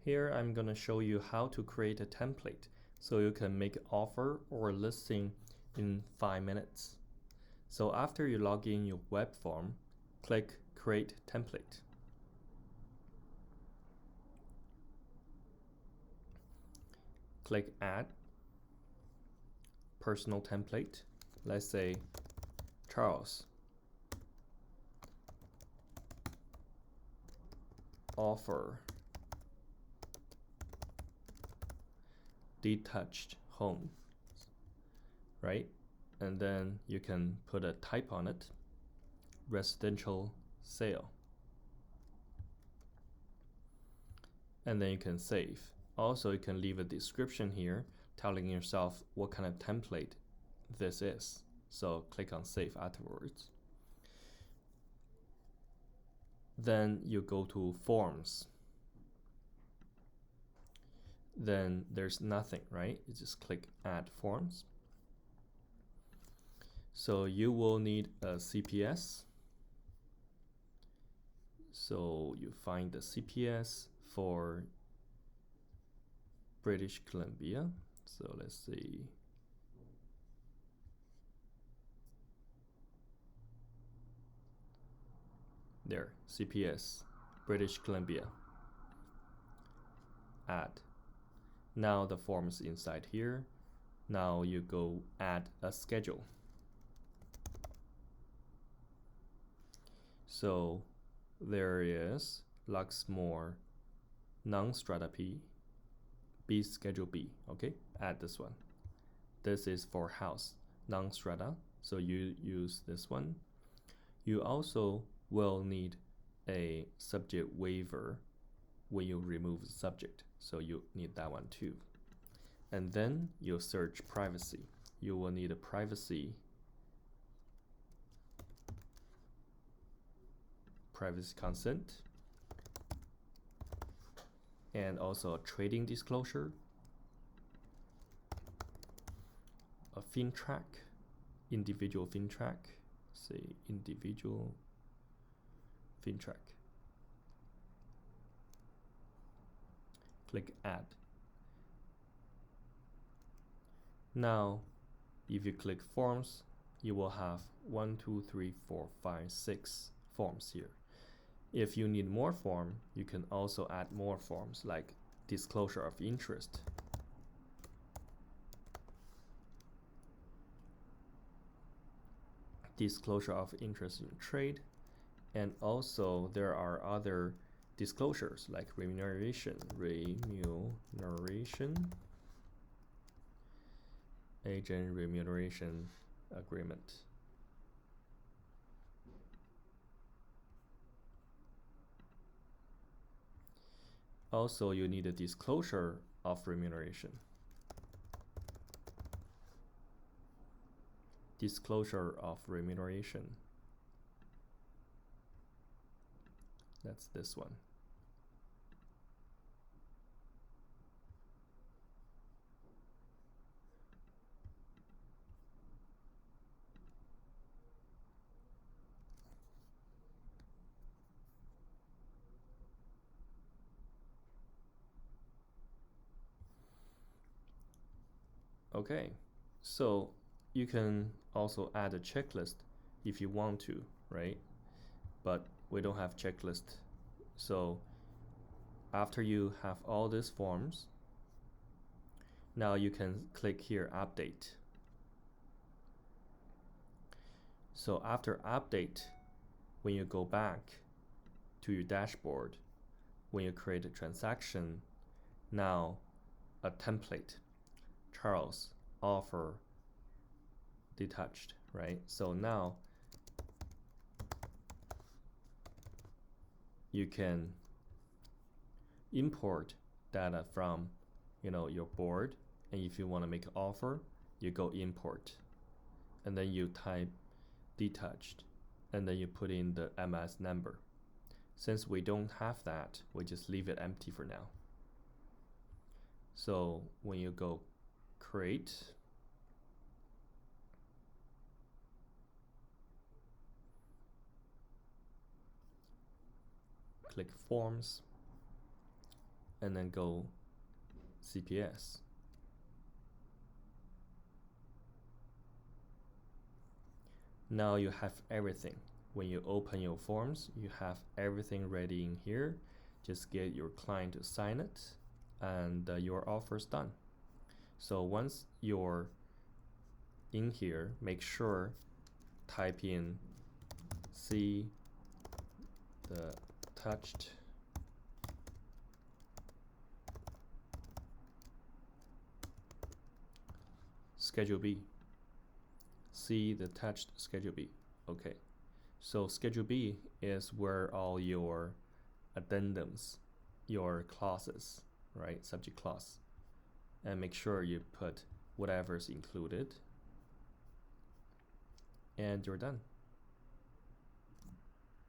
Here I'm going to show you how to create a template so you can make an offer or listing in 5 minutes. So after you log in your web form, click Create Template. Click Add Personal Template. Let's say Charles. Offer detached home, right? And then you can put a type on it, residential sale. And then you can save. Also, you can leave a description here telling yourself what kind of template this is. So click on save afterwards. Then you go to forms. Then there's nothing, right? You just click add forms. So you will need a CPS. So you find the CPS for British Columbia. So let's see. There, CPS, British Columbia. Add. Now the form is inside here. Now you go add a schedule. So there is Luxmore non-strata B schedule B, okay? Add this one. This is for house non-strata, so you use this one. You also will need a subject waiver when you remove the subject, so you need that one too. And then you search privacy. You will need a privacy consent, and also a trading disclosure, a FinTrack, individual FinTrack, say individual FinTrack. Click add. Now, if you click forms, you will have 1, 2, 3, 4, 5, 6 forms here. If you need more form, you can also add more forms like disclosure of interest. Disclosure of interest in trade. And also there are other disclosures like remuneration, agent remuneration agreement. Also, you need a disclosure of remuneration. Disclosure of remuneration. That's this one. Okay, so you can also add a checklist if you want to, right? But we don't have checklist. So after you have all these forms, now you can click here, update. So after update, when you go back to your dashboard, when you create a transaction, now a template, Charles, offer detached, right? So now you can import data from your board, and if you want to make an offer, you go import, and then you type detached, and then you put in the MS number. Since we don't have that, we just leave it empty for now. So when you go create, click forms, and then go CPS. Now you have everything. When you open your forms, you have everything ready in here. Just get your client to sign it, and your offer's done. So once you're in here, make sure type in see the touched Schedule B. See the attached Schedule B. Okay, so Schedule B is where all your addendums, your clauses, right, subject clause, and make sure you put whatever's included, and you're done.